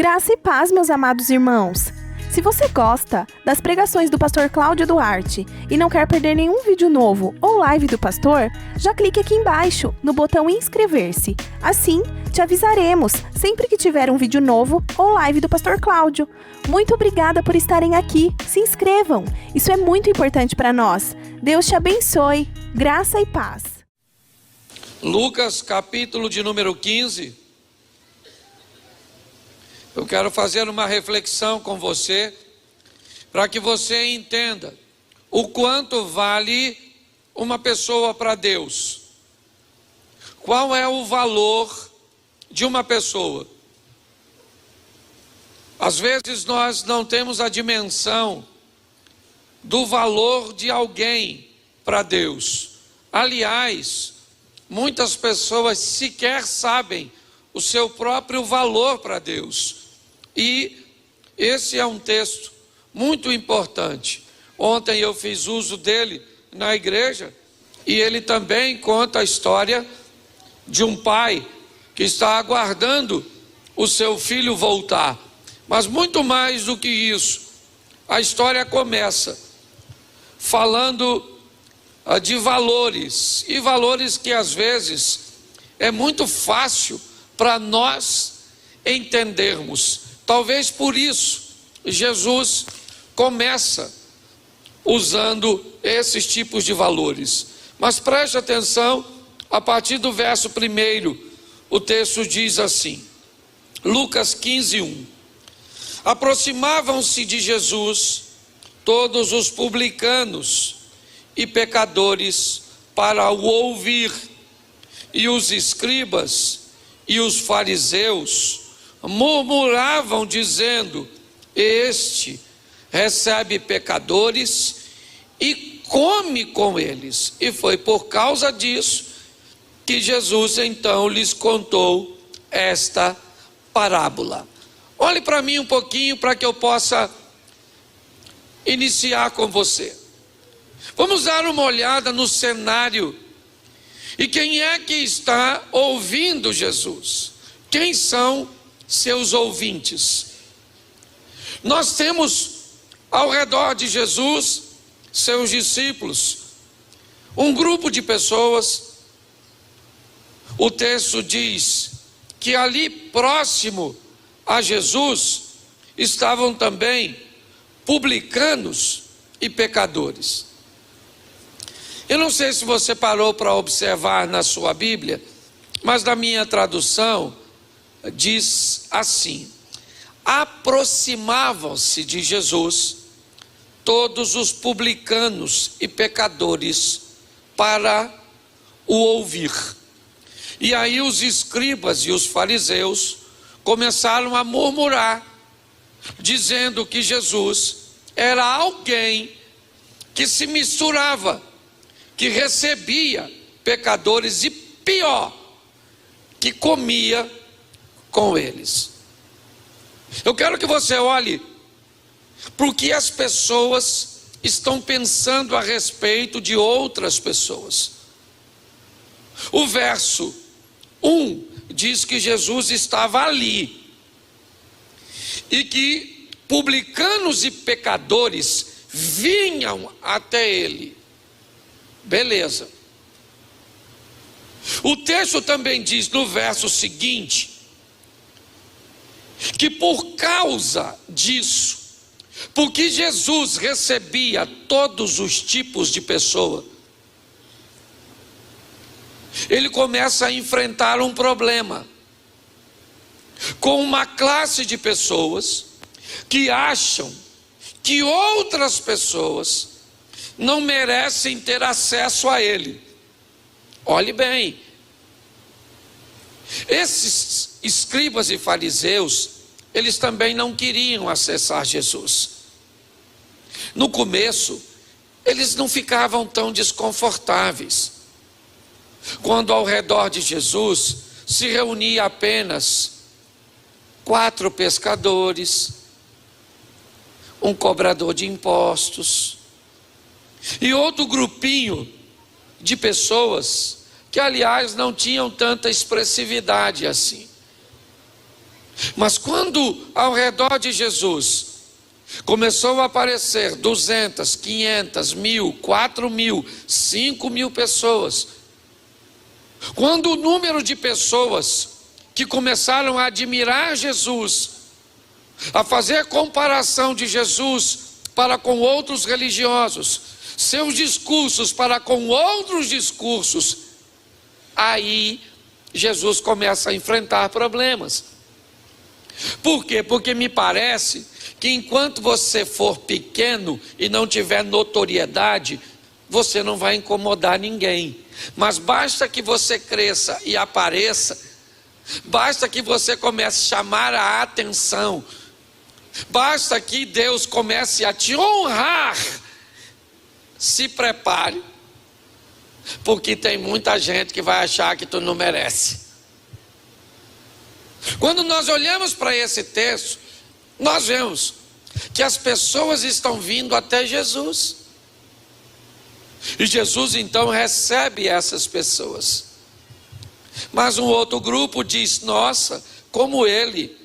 Graça e paz, meus amados irmãos! Se você gosta das pregações do pastor Cláudio Duarte e não quer perder nenhum vídeo novo ou live do pastor, já clique aqui embaixo no botão inscrever-se. Assim, te avisaremos sempre que tiver um vídeo novo ou live do pastor Cláudio. Muito obrigada por estarem aqui. Se inscrevam. Isso é muito importante para nós. Deus te abençoe. Graça e paz. Lucas, capítulo de número 15. Eu quero fazer uma reflexão com você, para que você entenda o quanto vale uma pessoa para Deus. Qual é o valor de uma pessoa? Às vezes nós não temos a dimensão do valor de alguém para Deus. Aliás, muitas pessoas sequer sabem o seu próprio valor para Deus. E esse é um texto muito importante. Ontem eu fiz uso dele na igreja e ele também conta a história de um pai que está aguardando o seu filho voltar. Mas muito mais do que isso, a história começa falando de valores, e valores que às vezes é muito fácil para nós entendermos. Talvez por isso Jesus começa usando esses tipos de valores. Mas preste atenção, a partir do verso 1, o texto diz assim, Lucas 15:1. Aproximavam-se de Jesus todos os publicanos e pecadores para o ouvir, e os escribas e os fariseus murmuravam dizendo: este recebe pecadores e come com eles. E foi por causa disso que Jesus então lhes contou esta parábola. Olhe para mim um pouquinho para que eu possa iniciar com você. Vamos dar uma olhada no cenário. E quem é que está ouvindo Jesus? Quem são seus ouvintes? Nós temos ao redor de Jesus, seus discípulos, um grupo de pessoas. O texto diz que ali próximo a Jesus estavam também publicanos e pecadores. Eu não sei se você parou para observar na sua Bíblia, mas na minha tradução diz assim: aproximavam-se de Jesus todos os publicanos e pecadores para o ouvir. E aí os escribas e os fariseus começaram a murmurar, dizendo que Jesus era alguém que se misturava, que recebia pecadores e pior, que comia com eles. Eu quero que você olhe para o que as pessoas estão pensando a respeito de outras pessoas. O verso 1 diz que Jesus estava ali e que publicanos e pecadores vinham até ele. Beleza. O texto também diz no verso seguinte que por causa disso, porque Jesus recebia todos os tipos de pessoa, ele começa a enfrentar um problema com uma classe de pessoas que acham que outras pessoas não merecem ter acesso a ele. Olhe bem, esses escribas e fariseus, eles também não queriam acessar Jesus. No começo, eles não ficavam tão desconfortáveis quando ao redor de Jesus se reunia apenas 4 pescadores, um cobrador de impostos e outro grupinho de pessoas que, aliás, não tinham tanta expressividade assim. Mas quando ao redor de Jesus começou a aparecer 200, 500, 1.000, 4.000, 5.000 pessoas, quando o número de pessoas que começaram a admirar Jesus, a fazer comparação de Jesus para com outros religiosos, seus discursos para com outros discursos, aí Jesus começa a enfrentar problemas. Por quê? Porque me parece que enquanto você for pequeno e não tiver notoriedade, você não vai incomodar ninguém. Mas basta que você cresça e apareça, basta que você comece a chamar a atenção, basta que Deus comece a te honrar, se prepare, porque tem muita gente que vai achar que tu não merece. Quando nós olhamos para esse texto, nós vemos que as pessoas estão vindo até Jesus. E Jesus então recebe essas pessoas. Mas um outro grupo diz: nossa, como ele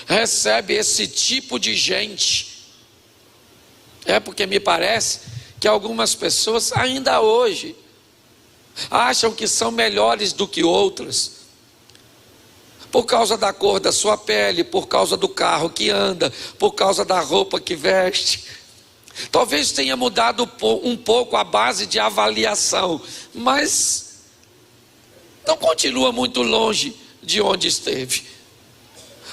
recebe esse tipo de gente. É porque me parece que algumas pessoas ainda hoje acham que são melhores do que outras, por causa da cor da sua pele, por causa do carro que anda, por causa da roupa que veste. Talvez tenha mudado um pouco a base de avaliação, mas não continua muito longe de onde esteve.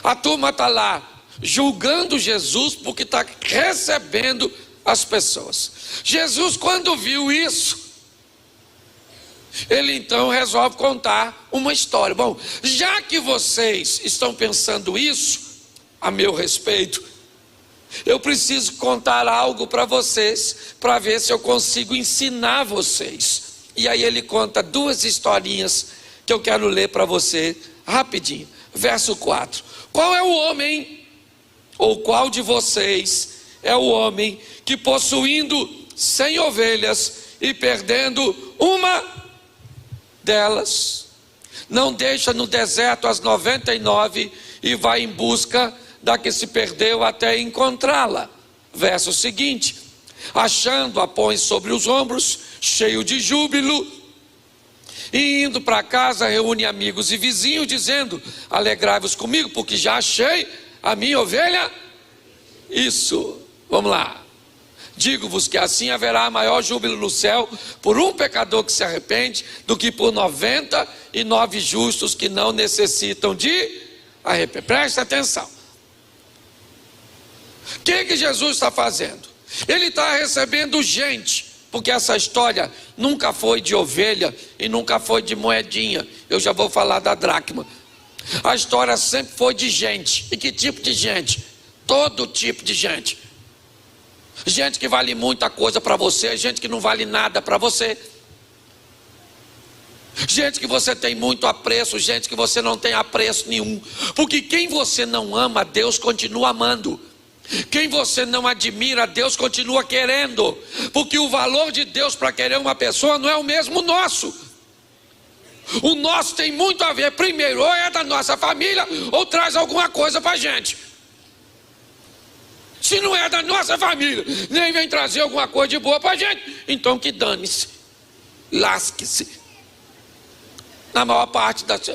A turma está lá julgando Jesus porque está recebendo as pessoas. Jesus, quando viu isso, ele então resolve contar uma história. Bom, já que vocês estão pensando isso a meu respeito, eu preciso contar algo para vocês, para ver se eu consigo ensinar vocês. E aí ele conta duas historinhas que eu quero ler para você rapidinho. Verso 4: qual é o homem, ou qual de vocês é o homem que, possuindo 100 ovelhas e perdendo uma delas, não deixa no deserto as 99 e vai em busca da que se perdeu até encontrá-la? Verso seguinte: achando-a, põe sobre os ombros, cheio de júbilo, e indo para casa reúne amigos e vizinhos, dizendo: alegrai-vos comigo, porque já achei a minha ovelha. Isso, vamos lá. Digo-vos que assim haverá maior júbilo no céu por um pecador que se arrepende, do que por 99 justos que não necessitam de arrepender. Presta atenção. O que Jesus está fazendo? Ele está recebendo gente, porque essa história nunca foi de ovelha e nunca foi de moedinha. Eu já vou falar da dracma. A história sempre foi de gente. E que tipo de gente? Todo tipo de gente. Gente que vale muita coisa para você, gente que não vale nada para você, gente que você tem muito apreço, gente que você não tem apreço nenhum. Porque quem você não ama, Deus continua amando. Quem você não admira, Deus continua querendo. Porque o valor de Deus para querer uma pessoa não é o mesmo nosso. O nosso tem muito a ver, primeiro, ou é da nossa família, ou traz alguma coisa para a gente. Se não é da nossa família, nem vem trazer alguma coisa de boa para a gente, então que dane-se, lasque-se. Na maior parte das...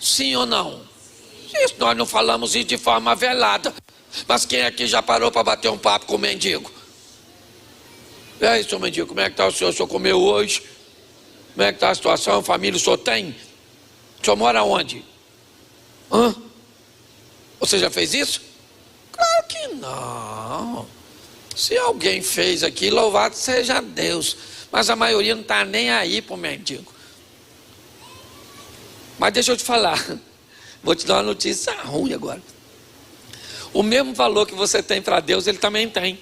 Sim ou não? Isso, nós não falamos isso de forma velada. Mas quem aqui já parou para bater um papo com o mendigo? E aí, senhor mendigo, como é que está o senhor? O senhor comeu hoje? Como é que está a situação? Família o senhor tem? O senhor mora onde? Hã? Você já fez isso? Claro que não. Se alguém fez aqui, louvado seja Deus. Mas a maioria não está nem aí para o mendigo. Mas deixa eu te falar, vou te dar uma notícia ruim agora. O mesmo valor que você tem para Deus, Ele também tem.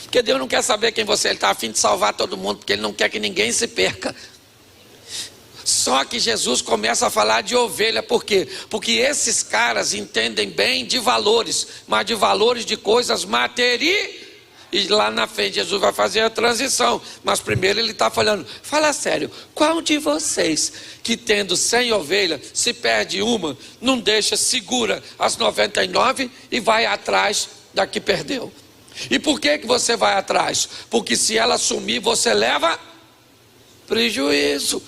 Porque Deus não quer saber quem você é, Ele está a fim de salvar todo mundo, porque Ele não quer que ninguém se perca. Só que Jesus começa a falar de ovelha, por quê? Porque esses caras entendem bem de valores, mas de valores de coisas e lá na frente Jesus vai fazer a transição. Mas primeiro ele está falando, fala sério, qual de vocês que tendo 100 ovelhas, se perde uma, não deixa, segura as 99 e vai atrás da que perdeu? E por que você vai atrás? Porque se ela sumir, você leva prejuízo.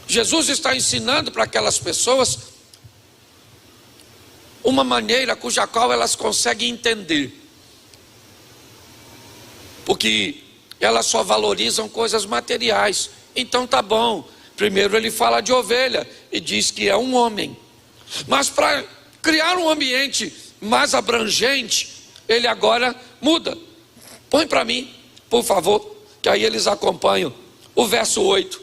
Jesus está ensinando para aquelas pessoas uma maneira cuja qual elas conseguem entender, porque elas só valorizam coisas materiais. Então tá bom, primeiro ele fala de ovelha e diz que é um homem, mas para criar um ambiente mais abrangente, ele agora muda. Põe para mim, por favor, que aí eles acompanham o verso 8.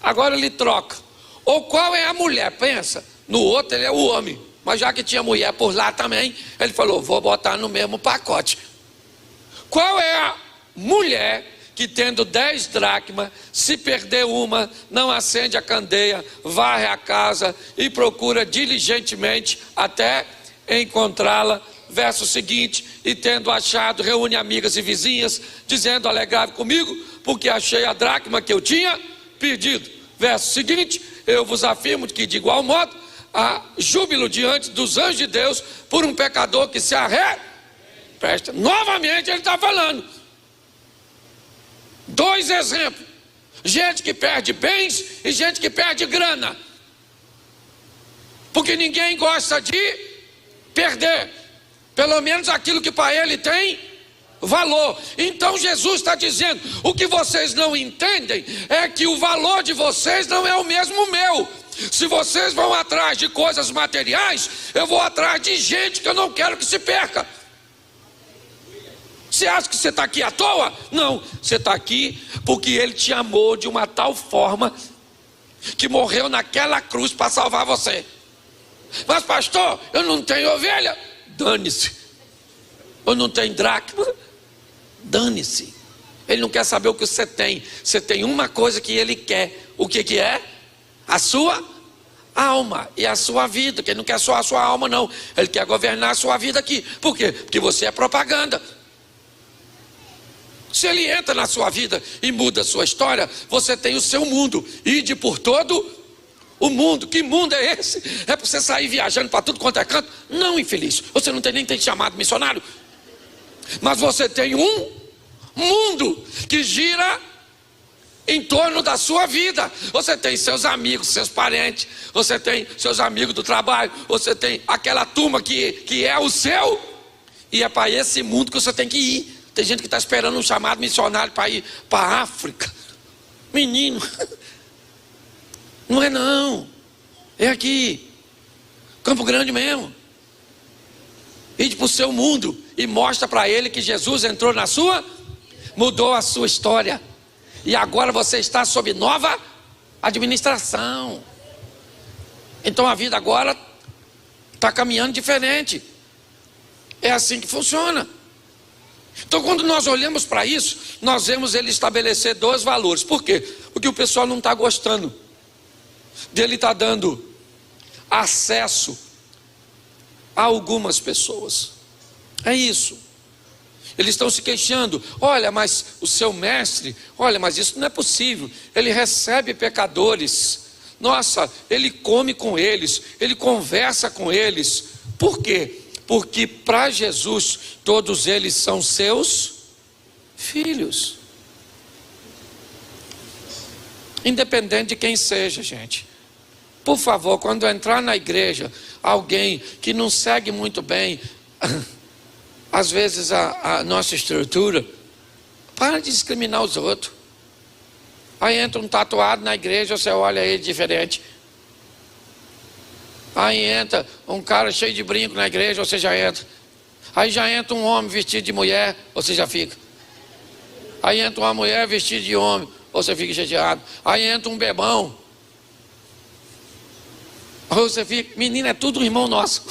Agora ele troca. Ou qual é a mulher? Pensa, no outro ele é o homem, mas já que tinha mulher por lá também, ele falou, vou botar no mesmo pacote. Qual é a mulher que tendo 10 dracmas, se perder uma, não acende a candeia, varre a casa e procura diligentemente até encontrá-la? Verso seguinte, e tendo achado, reúne amigas e vizinhas, dizendo, alegrai comigo, porque achei a dracma que eu tinha perdido. Verso seguinte, eu vos afirmo que de igual modo, há júbilo diante dos anjos de Deus, por um pecador que se arrepende. Novamente ele está falando. 2 exemplos, gente que perde bens e gente que perde grana, porque ninguém gosta de perder, pelo menos aquilo que para ele tem valor. Então Jesus está dizendo, o que vocês não entendem é que o valor de vocês não é o mesmo meu. Se vocês vão atrás de coisas materiais, eu vou atrás de gente que eu não quero que se perca. Você acha que você está aqui à toa? Não, você está aqui porque ele te amou de uma tal forma que morreu naquela cruz para salvar você. Mas pastor, eu não tenho ovelha. Dane-se. Eu não tenho dracma. Dane-se. Ele não quer saber o que você tem. Você tem uma coisa que ele quer. O que que é? A sua alma e a sua vida. Que ele não quer só a sua alma não. Ele quer governar a sua vida aqui. Por quê? Porque você é propaganda. Se ele entra na sua vida e muda a sua história, você tem o seu mundo. Ide por todo o mundo. Que mundo é esse? É para você sair viajando para tudo quanto é canto? Não, infeliz. Você não tem nem tem chamado missionário. Mas você tem um mundo que gira em torno da sua vida. Você tem seus amigos, seus parentes, você tem seus amigos do trabalho, você tem aquela turma que é o seu, e é para esse mundo que você tem que ir. Tem gente que está esperando um chamado missionário para ir para a África. Menino, não é não, é aqui, Campo Grande mesmo. Ide para o seu mundo e mostra para ele que Jesus entrou na sua, mudou a sua história. E agora você está sob nova administração. Então a vida agora está caminhando diferente. É assim que funciona. Então quando nós olhamos para isso, nós vemos ele estabelecer 2 valores. Por quê? Porque o pessoal não está gostando dele estar dando acesso a algumas pessoas. É isso. Eles estão se queixando, olha, mas o seu mestre, olha, mas isso não é possível, ele recebe pecadores, nossa, ele come com eles, ele conversa com eles. Por quê? Porque para Jesus, todos eles são seus filhos. Independente de quem seja, gente. Por favor, quando entrar na igreja, alguém que não segue muito bem às vezes a nossa estrutura, para de discriminar os outros. Aí entra um tatuado na igreja, você olha ele diferente. Aí entra um cara cheio de brinco na igreja, você já entra. Aí já entra um homem vestido de mulher, você já fica. Aí entra uma mulher vestida de homem, você fica chateado. Aí entra um bebão, aí você fica, menino, é tudo irmão nosso.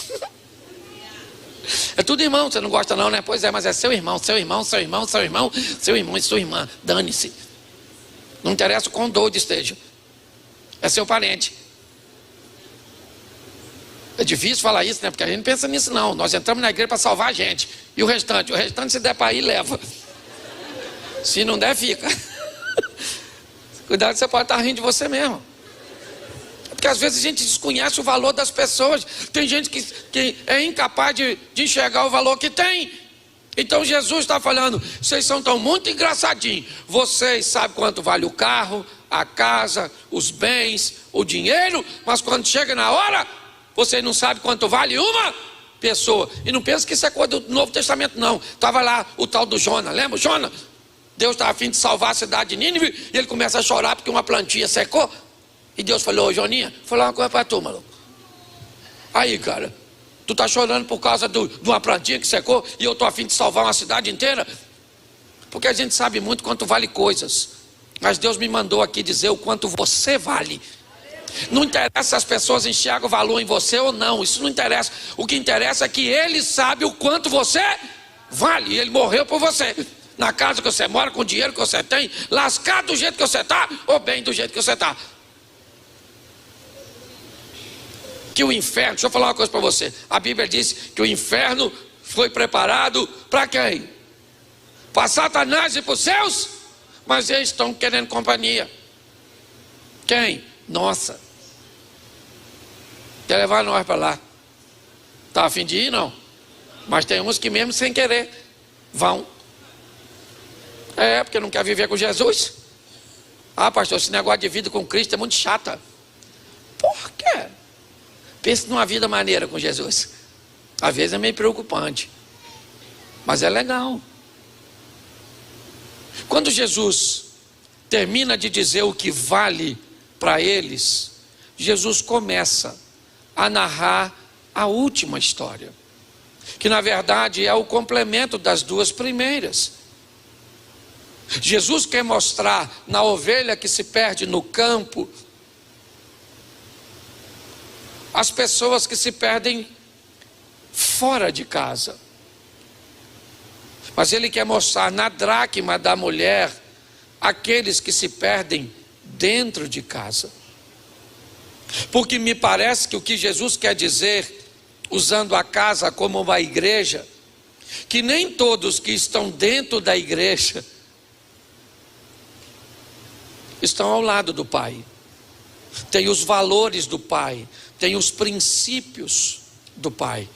É tudo irmão, você não gosta não, né? Pois é, mas é seu irmão, seu irmão, seu irmão, seu irmão, seu irmão e sua irmã. Dane-se. Não interessa o quão doido esteja. É seu parente. É difícil falar isso, né? Porque a gente não pensa nisso não. Nós entramos na igreja para salvar a gente. E o restante se der para ir, leva. Se não der, fica. Cuidado, você pode estar rindo de você mesmo. Porque às vezes a gente desconhece o valor das pessoas. Tem gente que é incapaz de enxergar o valor que tem. Então Jesus está falando, vocês são tão muito engraçadinhos. Vocês sabem quanto vale o carro, a casa, os bens, o dinheiro. Mas quando chega na hora, vocês não sabem quanto vale uma pessoa. E não pensa que isso é coisa do Novo Testamento, não. Estava lá o tal do Jonas, lembra o Jonas? Deus estava a fim de salvar a cidade de Nínive. E ele começa a chorar porque uma plantinha secou. E Deus falou, ô Joninha, vou falar uma coisa para tu, maluco. Aí, cara, tu tá chorando por causa de uma plantinha que secou e eu tô a fim de salvar uma cidade inteira? Porque a gente sabe muito quanto vale coisas. Mas Deus me mandou aqui dizer o quanto você vale. Não interessa se as pessoas enxergam valor em você ou não. Isso não interessa. O que interessa é que Ele sabe o quanto você vale. E Ele morreu por você. Na casa que você mora, com o dinheiro que você tem, lascado do jeito que você está, ou bem do jeito que você está. Que o inferno, deixa eu falar uma coisa para você. A Bíblia diz que o inferno foi preparado para quem? Para Satanás e para os seus, mas eles estão querendo companhia. Quem? Nossa. Quer levar nós para lá? Está a fim de ir? Não. Mas tem uns que mesmo sem querer vão. Porque não quer viver com Jesus. Ah, pastor, esse negócio de vida com Cristo é muito chata. Por quê? Pense numa vida maneira com Jesus. Às vezes é meio preocupante, mas é legal. Quando Jesus termina de dizer o que vale para eles, Jesus começa a narrar a última história, que na verdade é o complemento das duas primeiras. Jesus quer mostrar na ovelha que se perde no campo as pessoas que se perdem fora de casa. Mas Ele quer mostrar na dracma da mulher aqueles que se perdem dentro de casa. Porque me parece que o que Jesus quer dizer, usando a casa como uma igreja, que nem todos que estão dentro da igreja estão ao lado do Pai. Tem os valores do Pai, tem os princípios do Pai.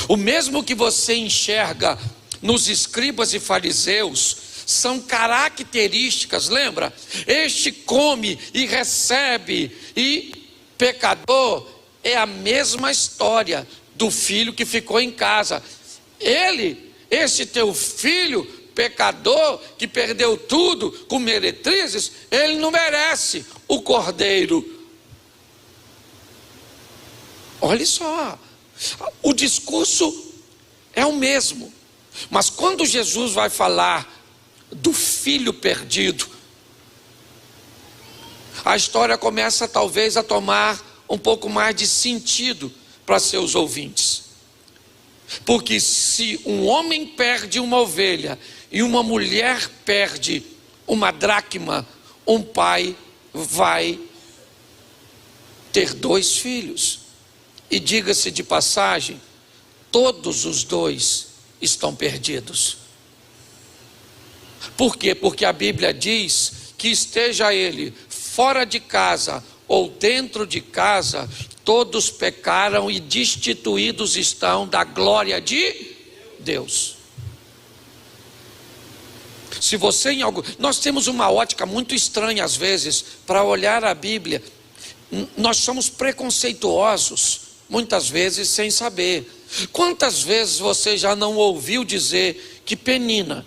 O mesmo que você enxerga nos escribas e fariseus são características, lembra? Este come e recebe, e pecador é a mesma história do filho que ficou em casa. Esse teu filho pecador que perdeu tudo com meretrizes, ele não merece o cordeiro. Olha só, o discurso é o mesmo, mas quando Jesus vai falar do filho perdido, a história começa talvez a tomar um pouco mais de sentido para seus ouvintes. Porque se um homem perde uma ovelha e uma mulher perde uma dracma, um pai vai ter 2 filhos. E diga-se de passagem, todos os 2 estão perdidos. Por quê? Porque a Bíblia diz que esteja ele fora de casa ou dentro de casa, todos pecaram e destituídos estão da glória de Deus. Se você em algo... Nós temos uma ótica muito estranha às vezes para olhar a Bíblia. Nós somos preconceituosos, muitas vezes sem saber. Quantas vezes você já não ouviu dizer que Penina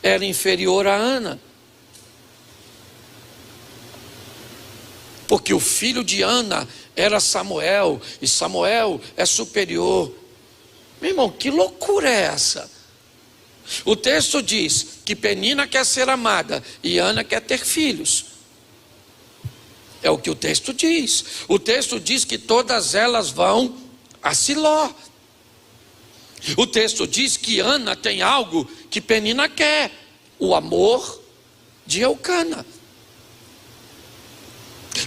era inferior a Ana? Porque o filho de Ana era Samuel, e Samuel é superior. Meu irmão, que loucura é essa? O texto diz que Penina quer ser amada e Ana quer ter filhos. É o que o texto diz. O texto diz que todas elas vão a Siló. O texto diz que Ana tem algo que Penina quer: o amor de Eucana.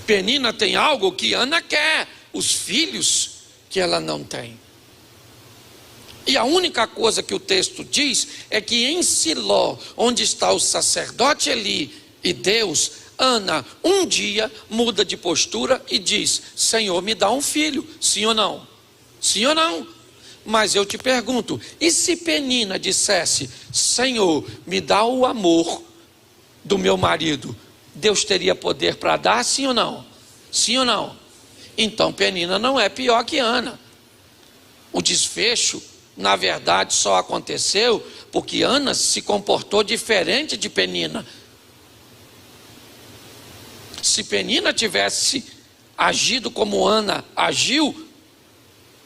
Penina tem algo que Ana quer: os filhos que ela não tem. E a única coisa que o texto diz é que em Siló, onde está o sacerdote Eli e Deus, Ana um dia muda de postura e diz: Senhor, me dá um filho. Sim ou não? Sim ou não? Mas eu te pergunto, e se Penina dissesse: Senhor, me dá o amor do meu marido, Deus teria poder para dar? Sim ou não? Sim ou não? Então Penina não é pior que Ana. O desfecho, na verdade, só aconteceu porque Ana se comportou diferente de Penina. Se Penina tivesse agido como Ana agiu,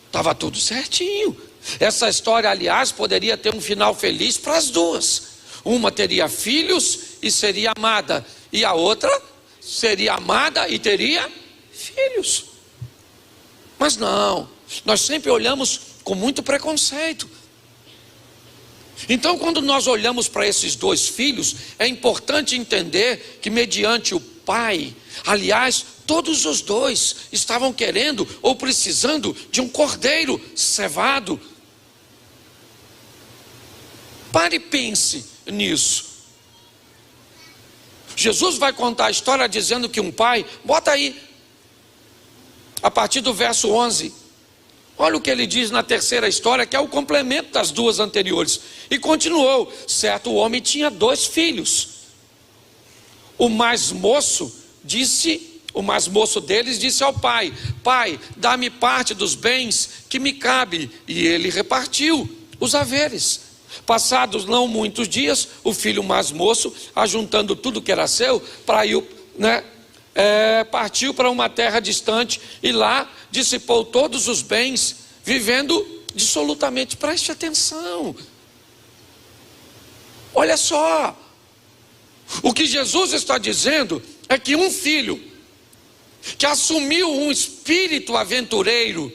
estava tudo certinho. Essa história, aliás, poderia ter um final feliz para as duas. Uma teria filhos e seria amada, e a outra seria amada e teria filhos. Mas não, nós sempre olhamos com muito preconceito. Então, quando nós olhamos para esses dois filhos, é importante entender que mediante o pai, aliás, todos os dois estavam querendo ou precisando de um cordeiro cevado. Pare e pense nisso. Jesus vai contar a história dizendo que um pai, bota aí, a partir do verso 11, olha o que ele diz na terceira história, que é o complemento das duas anteriores. E continuou: certo homem tinha 2 filhos. O mais moço deles disse ao pai: Pai, dá-me parte dos bens que me cabe. E ele repartiu os haveres. Passados não muitos dias, o filho mais moço, ajuntando tudo que era seu, partiu para uma terra distante e lá dissipou todos os bens, vivendo dissolutamente. Preste atenção. Olha só. O que Jesus está dizendo é que um filho que assumiu um espírito aventureiro,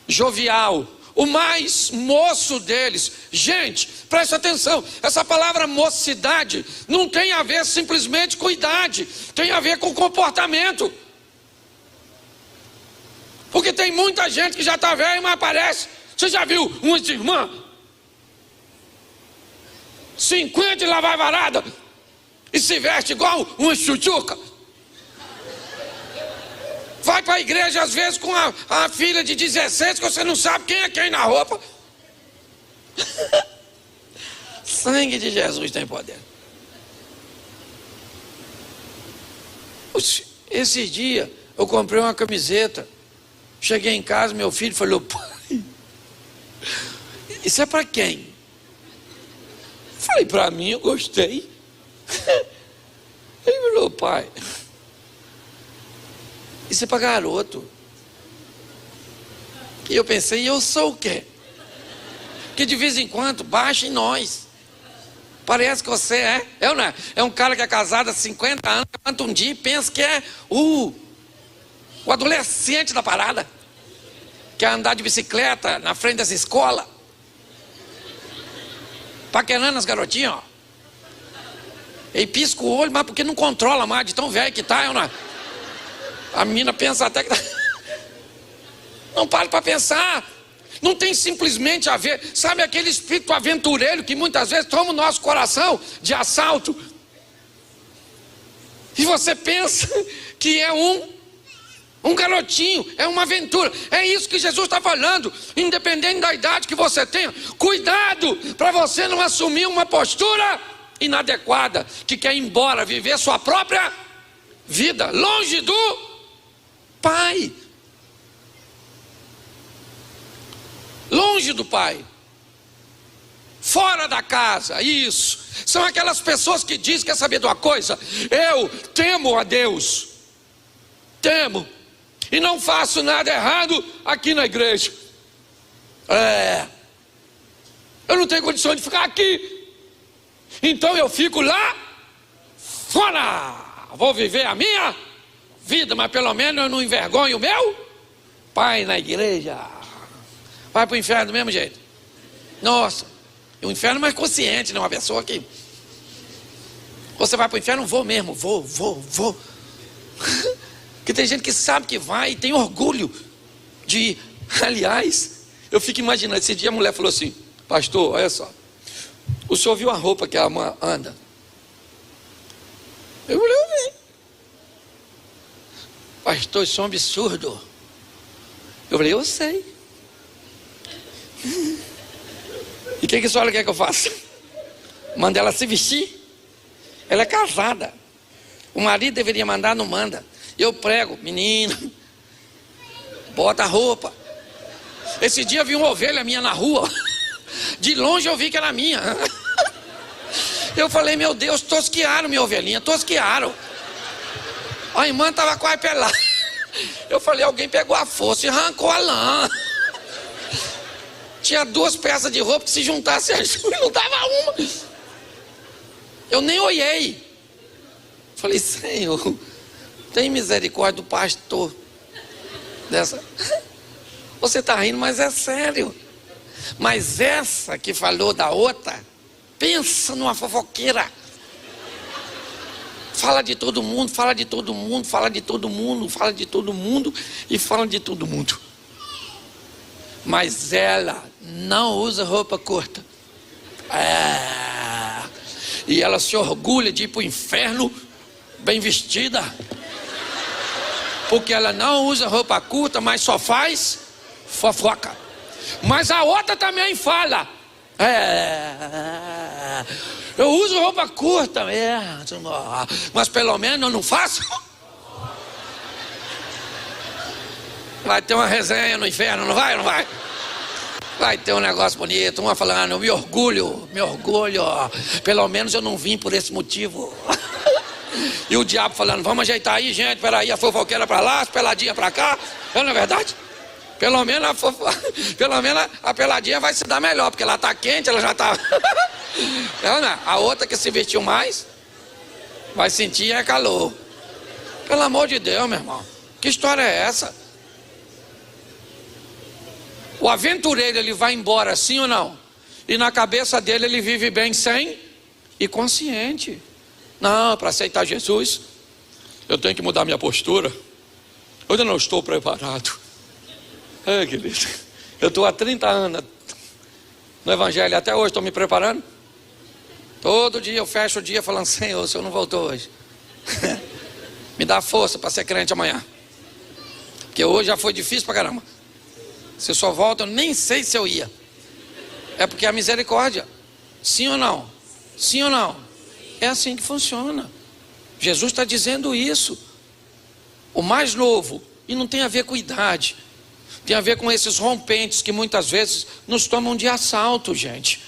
jovial, o mais moço deles. Gente, preste atenção, essa palavra mocidade não tem a ver simplesmente com idade, tem a ver com comportamento. Porque tem muita gente que já está velha, mas aparece. Você já viu uma irmã 50 e lá vai varada e se veste igual uma chuchuca? Vai para a igreja às vezes com a filha de 16, que você não sabe quem é quem na roupa. Sangue de Jesus tem poder. Esse dia eu comprei uma camiseta. Cheguei em casa, meu filho falou: pai, isso é para quem? Falei: para mim, eu gostei. Ele falou: pai, isso é para garoto. E eu pensei: eu sou o quê? Que de vez em quando baixa em nós. Parece que você é um cara que é casado há 50 anos, levanta um dia e pensa que é o adolescente da parada, quer andar de bicicleta na frente dessa escola, paquerando as garotinhas, ó. E pisca o olho, mas porque não controla mais, de tão velho que tá, a menina pensa até que tá... Não pare para pensar. Não tem simplesmente a ver, sabe aquele espírito aventureiro que muitas vezes toma o nosso coração de assalto, e você pensa que é um garotinho, é uma aventura. É isso que Jesus está falando. Independente da idade que você tenha, cuidado para você não assumir uma postura inadequada, que quer ir embora, viver sua própria vida, longe do Pai. Longe do Pai, fora da casa. Isso, são aquelas pessoas que dizem: quer saber de uma coisa? Eu temo a Deus, temo, e não faço nada errado aqui na igreja. Eu não tenho condição de ficar aqui, então eu fico lá fora. Vou viver a minha vida, mas pelo menos eu não envergonho o meu pai na igreja. Vai para o inferno do mesmo jeito. Nossa, o inferno é mais consciente, né? Uma pessoa que... Você vai para o inferno? Vou mesmo, vou. Porque tem gente que sabe que vai e tem orgulho de Aliás, eu fico imaginando, esse dia a mulher falou assim: pastor, olha só, o senhor viu a roupa que a irmã anda? Eu falei: eu vi. Pastor, isso é um absurdo. Eu falei: eu sei. E o que a senhora quer que eu faça? Manda ela se vestir? Ela é casada. O marido deveria mandar, não manda. Eu prego: menina, bota a roupa. Esse dia eu vi uma ovelha minha na rua. De longe eu vi que era minha. Eu falei: meu Deus, tosquiaram minha ovelhinha, tosquiaram. A irmã estava quase pelada. Eu falei: alguém pegou a força e arrancou a lã. Tinha 2 peças de roupa que se juntasse não dava uma. Eu nem olhei. Falei: Senhor, tem misericórdia do pastor dessa. Você está rindo, mas é sério. Mas essa que falou da outra, pensa numa fofoqueira. Fala de todo mundo, fala de todo mundo, fala de todo mundo, fala de todo mundo e fala de todo mundo. Mas ela não usa roupa curta. E ela se orgulha de ir para o inferno bem vestida. Porque ela não usa roupa curta, mas só faz fofoca. Mas a outra também fala: eu uso roupa curta mesmo, mas pelo menos eu não faço. Vai ter uma resenha no inferno, não vai? Não vai? Vai ter um negócio bonito, uma falando: eu me orgulho, pelo menos eu não vim por esse motivo. E o diabo falando: vamos ajeitar aí, gente, peraí, a fofoqueira pra lá, as peladinhas pra cá. Não é verdade? Pelo menos a peladinha vai se dar melhor, porque ela tá quente, ela já tá... A outra que se vestiu mais vai sentir calor. Pelo amor de Deus, meu irmão, que história é essa? O aventureiro, ele vai embora, sim ou não? E na cabeça dele ele vive bem sem e consciente. Não, para aceitar Jesus eu tenho que mudar minha postura. Eu ainda não estou preparado. Querido, eu estou há 30 anos no evangelho, até hoje estou me preparando. Todo dia eu fecho o dia falando: Senhor, o Senhor não voltou hoje. Me dá força para ser crente amanhã, porque hoje já foi difícil pra caramba. Se eu só volto, eu nem sei se eu ia. É porque é a misericórdia. Sim ou não? Sim ou não? É assim que funciona. Jesus está dizendo isso. O mais novo, e não tem a ver com idade, tem a ver com esses rompentes que muitas vezes nos tomam de assalto, gente,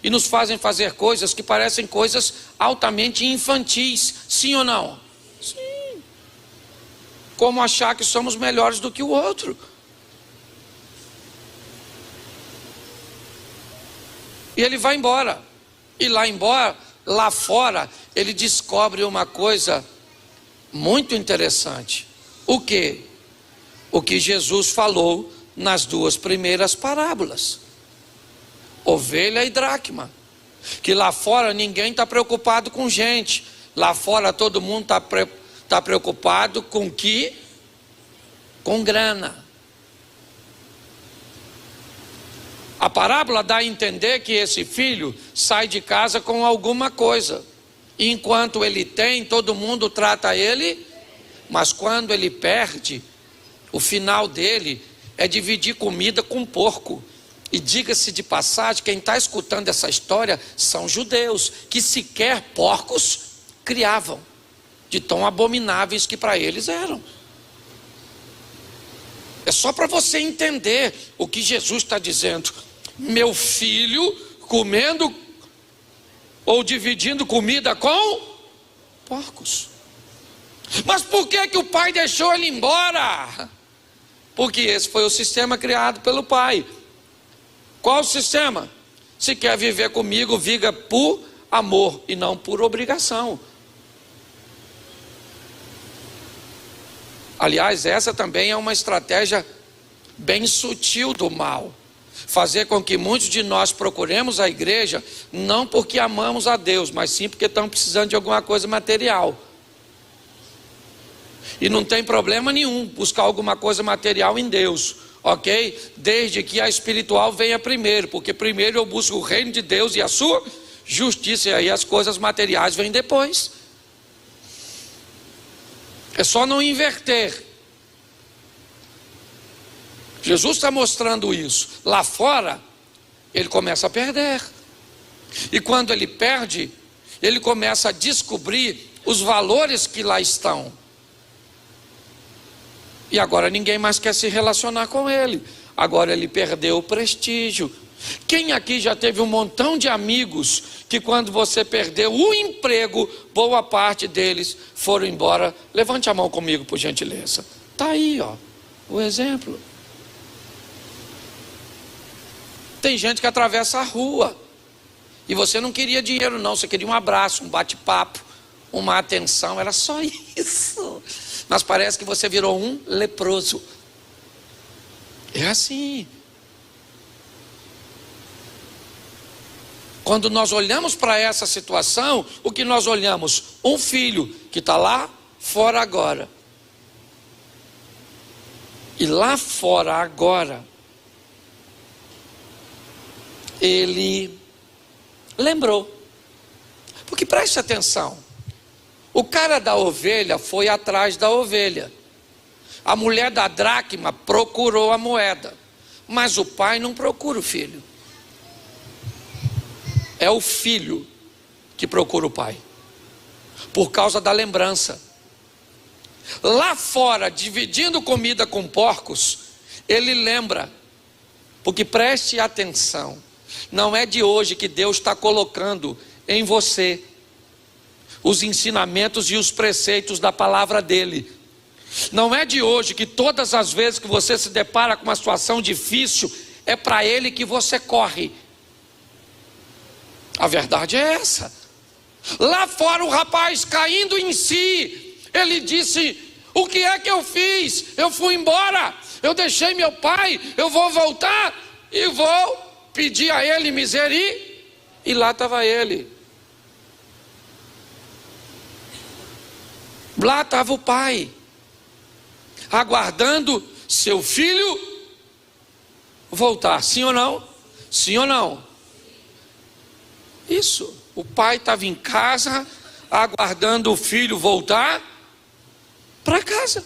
e nos fazem fazer coisas que parecem coisas altamente infantis. Sim ou não? Sim. Como achar que somos melhores do que o outro. E ele vai embora. E lá fora, ele descobre uma coisa muito interessante. O quê? O que Jesus falou nas 2 primeiras parábolas: ovelha e dracma. Que lá fora ninguém está preocupado com gente. Lá fora todo mundo está preocupado com que? Com grana. A parábola dá a entender que esse filho sai de casa com alguma coisa. E enquanto ele tem, todo mundo trata ele. Mas quando ele perde, o final dele é dividir comida com porco. E diga-se de passagem, quem está escutando essa história são judeus, que sequer porcos criavam, de tão abomináveis que para eles eram. É só para você entender o que Jesus está dizendo. Meu filho comendo ou dividindo comida com porcos. Mas por que o pai deixou ele embora? Porque esse foi o sistema criado pelo pai. Qual o sistema? Se quer viver comigo, viva por amor e não por obrigação. Aliás, essa também é uma estratégia bem sutil do mal. Fazer com que muitos de nós procuremos a igreja, não porque amamos a Deus, mas sim porque estamos precisando de alguma coisa material. E não tem problema nenhum buscar alguma coisa material em Deus. ok? Desde que a espiritual venha primeiro, porque primeiro eu busco o reino de Deus e a sua justiça, e aí as coisas materiais vêm depois. É só não inverter. Jesus está mostrando isso. Lá fora, ele começa a perder. E quando ele perde, ele começa a descobrir os valores que lá estão. E agora ninguém mais quer se relacionar com ele. Agora ele perdeu o prestígio. Quem aqui já teve um montão de amigos que quando você perdeu o emprego, boa parte deles foram embora? Levante a mão comigo, por gentileza. Está aí, ó, o exemplo. Tem gente que atravessa a rua e você não queria dinheiro não, você queria um abraço, um bate-papo, uma atenção, era só isso. Mas parece que você virou um leproso. É assim. Quando nós olhamos para essa situação, o que nós olhamos? Um filho que está lá fora agora. E lá fora agora, ele lembrou. Porque preste atenção, o cara da ovelha foi atrás da ovelha. A mulher da dracma procurou a moeda. Mas o pai não procura o filho. É o filho que procura o pai, por causa da lembrança. Lá fora, dividindo comida com porcos, ele lembra. Porque preste atenção, não é de hoje que Deus está colocando em você os ensinamentos e os preceitos da palavra dele. Não é de hoje que todas as vezes que você se depara com uma situação difícil, é para ele que você corre. A verdade é essa. Lá fora o rapaz caindo em si, ele disse: o que é que eu fiz? Eu fui embora, eu deixei meu pai, eu vou voltar e vou pedir a ele misericórdia. E lá estava ele. Lá estava o pai, aguardando seu filho voltar. Sim ou não? Sim ou não? Isso, o pai estava em casa, aguardando o filho voltar para casa.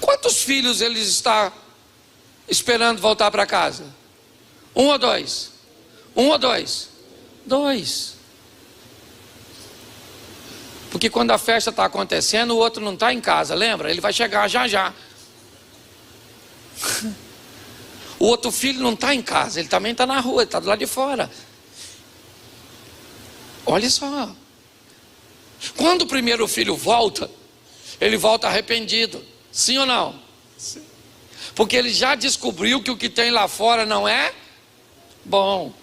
Quantos filhos ele está esperando voltar para casa? Um ou dois? Um ou dois? Dois. Porque quando a festa está acontecendo, o outro não está em casa, lembra? Ele vai chegar já já. O outro filho não está em casa, ele também está na rua, ele está do lado de fora. Olha só. Quando o primeiro filho volta, ele volta arrependido. Sim ou não? Sim. Porque ele já descobriu que o que tem lá fora não é bom.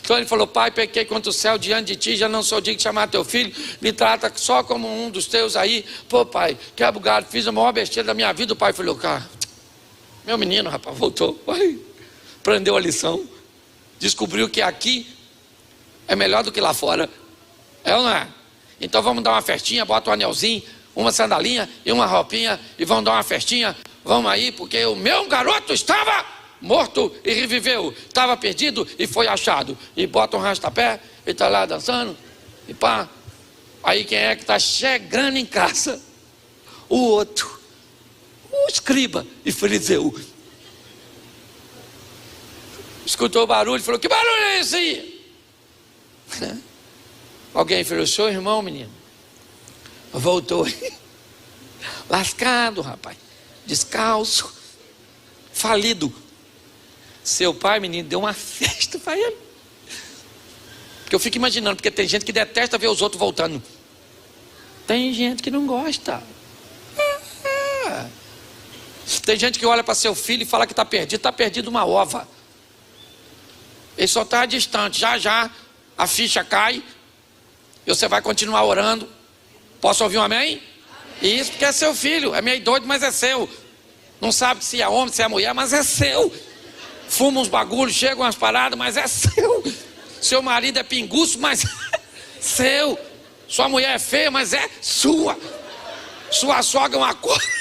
Então ele falou: pai, pequei contra o céu diante de ti, já não sou digno de chamar teu filho, me trata só como um dos teus aí. Pô pai, quebra o galho, fiz a maior besteira da minha vida. O pai falou: cara, meu menino, rapaz, voltou, aprendeu a lição, descobriu que aqui é melhor do que lá fora. É ou não é? Então vamos dar uma festinha, bota um anelzinho, uma sandalinha e uma roupinha, e vamos dar uma festinha, vamos aí, porque o meu garoto estava morto e reviveu, estava perdido e foi achado. E bota um rastapé, e está lá dançando, e pá. Aí quem é que está chegando em casa? O outro, o escriba e fariseu. Escutou o barulho e falou: que barulho é esse aí? Alguém falou: seu irmão, menino, voltou lascado, rapaz, descalço, falido. Seu pai, menino, deu uma festa para ele. Porque eu fico imaginando, porque tem gente que detesta ver os outros voltando. Tem gente que não gosta. Tem gente que olha para seu filho e fala que está perdido uma ova. Ele só está distante, já já a ficha cai e você vai continuar orando. Posso ouvir um amém? Amém. Isso porque é seu filho, é meio doido, mas é seu. Não sabe se é homem, se é mulher, mas é seu. Fuma uns bagulhos, chega umas paradas, mas é seu. Seu marido é pinguço, mas é seu. Sua mulher é feia, mas é sua. Sua sogra é uma coisa.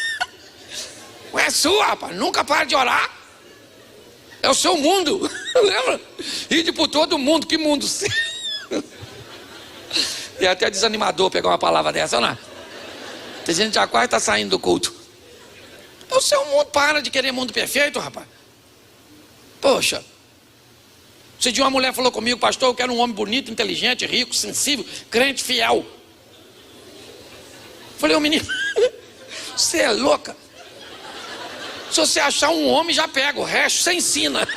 Não é sua, rapaz. Nunca para de orar. É o seu mundo. Lembra? Ide por todo mundo. Que mundo seu? E é até desanimador pegar uma palavra dessa, não é? Tem gente que já quase está saindo do culto. É o seu mundo. Para de querer mundo perfeito, rapaz. Poxa. Se de uma mulher falou comigo, pastor, eu quero um homem bonito, inteligente, rico, sensível, crente, fiel. Falei, ô menino, você é louca? Se você achar um homem, já pega. O resto você ensina.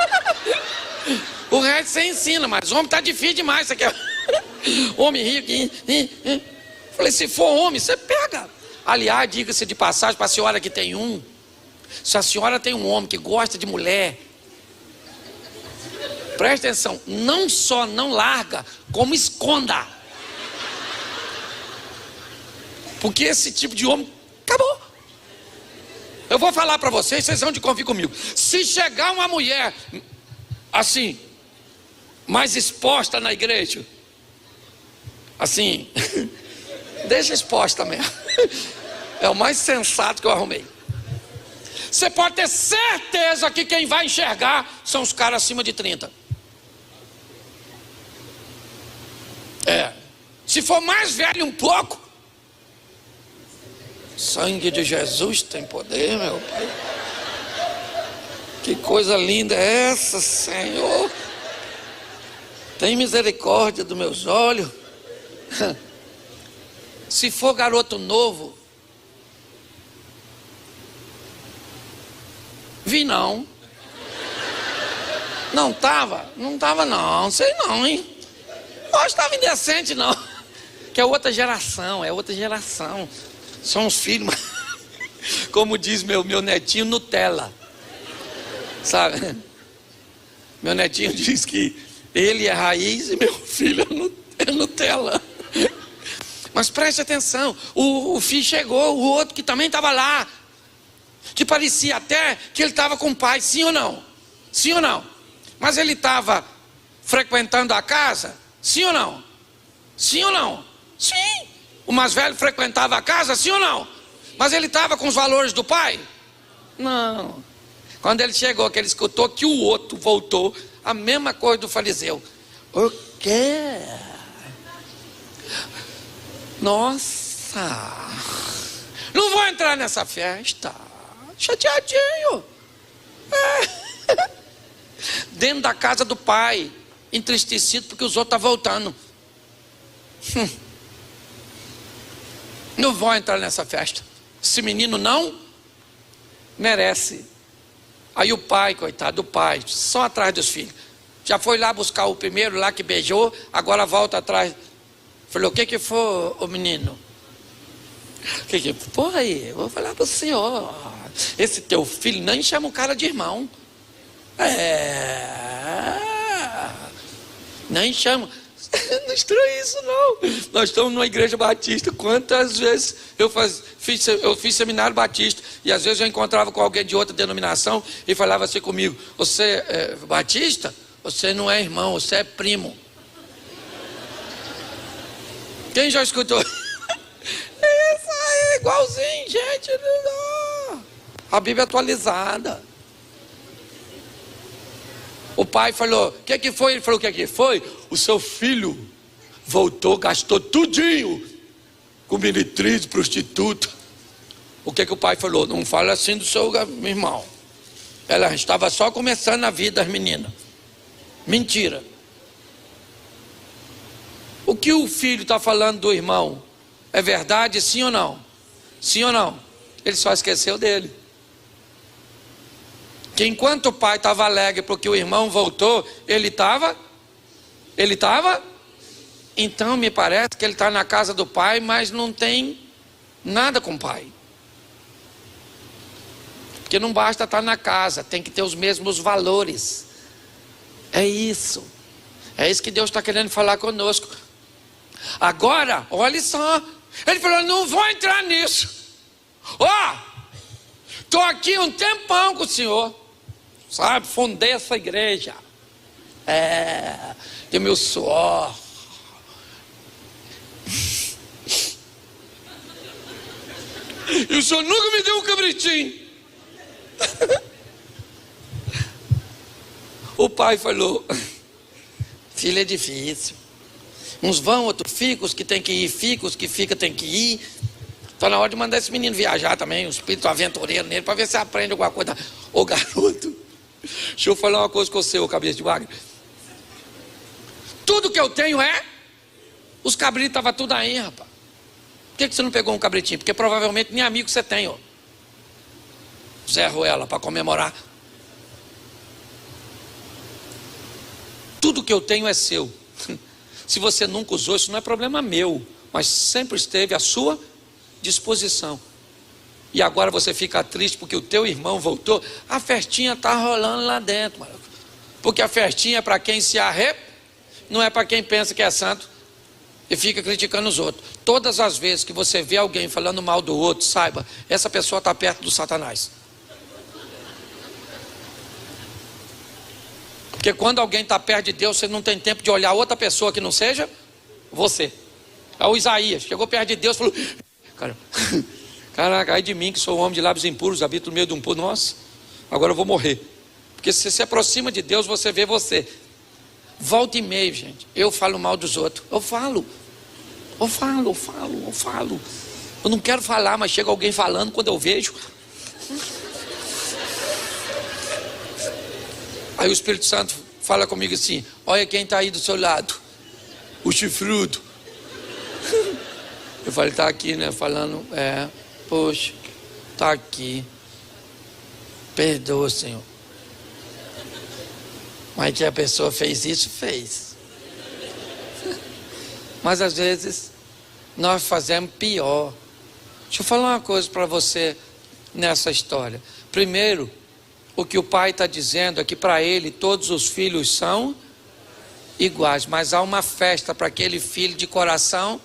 O resto você ensina, mas o homem tá difícil demais. Você quer homem rico? Falei, se for homem, você pega. Aliás, diga-se de passagem para a senhora que tem um. Se a senhora tem um homem que gosta de mulher, preste atenção, não só não larga, como esconda. Porque esse tipo de homem, acabou. Eu vou falar para vocês vão de convir comigo. Se chegar uma mulher, assim, mais exposta na igreja, assim, deixa exposta mesmo. É o mais sensato que eu arrumei. Você pode ter certeza que quem vai enxergar são os caras acima de 30. Se for mais velho um pouco, sangue de Jesus tem poder, meu Pai. Que coisa linda é essa, Senhor. Tem misericórdia dos meus olhos. Se for garoto novo, vi não. Não tava não, sei não, hein. Hoje estava indecente não. Que é outra geração, São os filhos, como diz meu netinho, Nutella. Sabe? Meu netinho diz que ele é raiz e meu filho é Nutella. Mas preste atenção, o filho chegou, o outro que também estava lá, que parecia até que ele estava com o pai, sim ou não? Sim ou não? Mas ele estava frequentando a casa, sim ou não? Sim ou não? Sim. O mais velho frequentava a casa, sim ou não? Mas ele estava com os valores do pai? Não. Quando ele chegou, que ele escutou que o outro voltou, a mesma coisa do fariseu. O quê? Nossa, não vou entrar nessa festa. Chateadinho. Dentro da casa do pai, entristecido porque os outros estão voltando. Não vou entrar nessa festa. Esse menino não merece. Aí o pai, coitado do pai, só atrás dos filhos. Já foi lá buscar o primeiro lá que beijou, agora volta atrás. Falou, o que foi, o menino? O que foi? Eu vou falar para o senhor. Esse teu filho nem chama o cara de irmão. Nem chama. Não estranha isso não. Nós estamos numa igreja batista. Quantas vezes eu fiz seminário batista, e às vezes eu encontrava com alguém de outra denominação e falava assim comigo, você é batista? Você não é irmão, você é primo. Quem já escutou? Isso aí, igualzinho, gente. A Bíblia é atualizada. O pai falou, o que foi? Ele falou, o que foi? O seu filho voltou, gastou tudinho com meretriz, prostituta. O que o pai falou? Não fala assim do seu irmão. Ela estava só começando a vida, as meninas. Mentira. O que o filho está falando do irmão é verdade, sim ou não? Sim ou não? Ele só esqueceu dele. Que enquanto o pai estava alegre porque o irmão voltou, ele estava? Então me parece que ele está na casa do pai, mas não tem nada com o pai. Porque não basta estar na casa, tem que ter os mesmos valores. É isso que Deus está querendo falar conosco. Agora, olha só, ele falou, não vou entrar nisso. Estou aqui um tempão com o senhor, sabe, fundei essa igreja, de meu suor. E o senhor nunca me deu um cabritinho. O pai falou: filho, é difícil. Uns vão, outros ficam, os que tem que ir, ficam, os que ficam tem que ir. Está na hora de mandar esse menino viajar também, um espírito aventureiro nele, para ver se aprende alguma coisa. Ô garoto, deixa eu falar uma coisa com você, ô cabeça de Wagner. Tudo que eu tenho é. Os cabritos estavam tudo aí, rapaz. Por que você não pegou um cabritinho? Porque provavelmente nem amigo você tem, ó. Zé Ruela, para comemorar. Tudo que eu tenho é seu. Se você nunca usou, isso não é problema meu, mas sempre esteve à sua disposição. E agora você fica triste porque o teu irmão voltou. A festinha está rolando lá dentro, mano. Porque a festinha é para quem se não é para quem pensa que é santo e fica criticando os outros. Todas as vezes que você vê alguém falando mal do outro, saiba, essa pessoa está perto do Satanás. Porque quando alguém está perto de Deus, você não tem tempo de olhar outra pessoa que não seja você. É o Isaías, chegou perto de Deus e falou: caraca, ai de mim que sou um homem de lábios impuros, habito no meio de um povo. Nossa, agora eu vou morrer. Porque se você se aproxima de Deus, você vê você. Volta e meio, gente, eu falo mal dos outros. Eu falo. Eu não quero falar, mas chega alguém falando quando eu vejo. Aí o Espírito Santo fala comigo assim: olha quem está aí do seu lado, o chifrudo. Eu falei: está aqui, né? Falando, poxa, está aqui. Perdoa, Senhor. Mas que a pessoa fez isso, fez. Mas às vezes nós fazemos pior. Deixa eu falar uma coisa para você nessa história. Primeiro, o que o pai está dizendo é que para ele todos os filhos são iguais, mas há uma festa para aquele filho de coração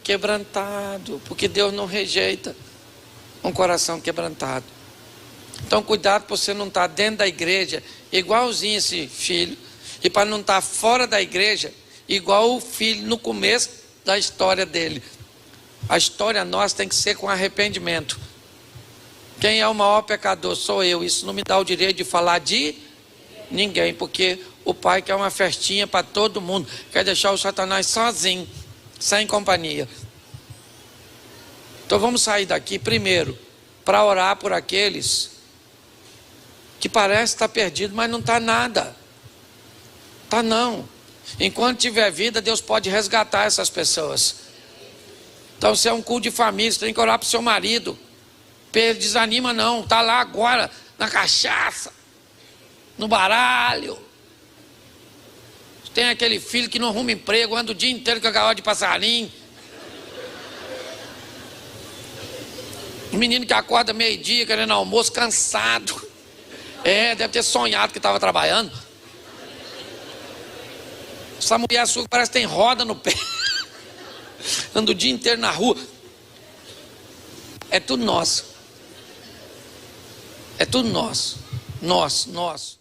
quebrantado, porque Deus não rejeita um coração quebrantado. Então cuidado para você não estar dentro da igreja igualzinho esse filho, e para não estar fora da igreja igual o filho no começo da história dele. A história nossa tem que ser com arrependimento. Quem é o maior pecador? Sou eu. Isso não me dá o direito de falar de ninguém, porque o pai quer uma festinha para todo mundo, quer deixar o Satanás sozinho, sem companhia. Então vamos sair daqui primeiro para orar por aqueles que parece estar perdido, mas não está nada. Está não. Enquanto tiver vida, Deus pode resgatar essas pessoas. Então se é um culto de família, você tem que orar para o seu marido. Desanima não, está lá agora na cachaça, no baralho. Tem aquele filho que não arruma emprego, anda o dia inteiro com a gaiola de passarinho. O menino que acorda meio-dia querendo almoço, cansado. Deve ter sonhado que estava trabalhando. Essa mulher sua parece que tem roda no pé. Anda o dia inteiro na rua. É tudo nosso. É tudo nosso. Nosso.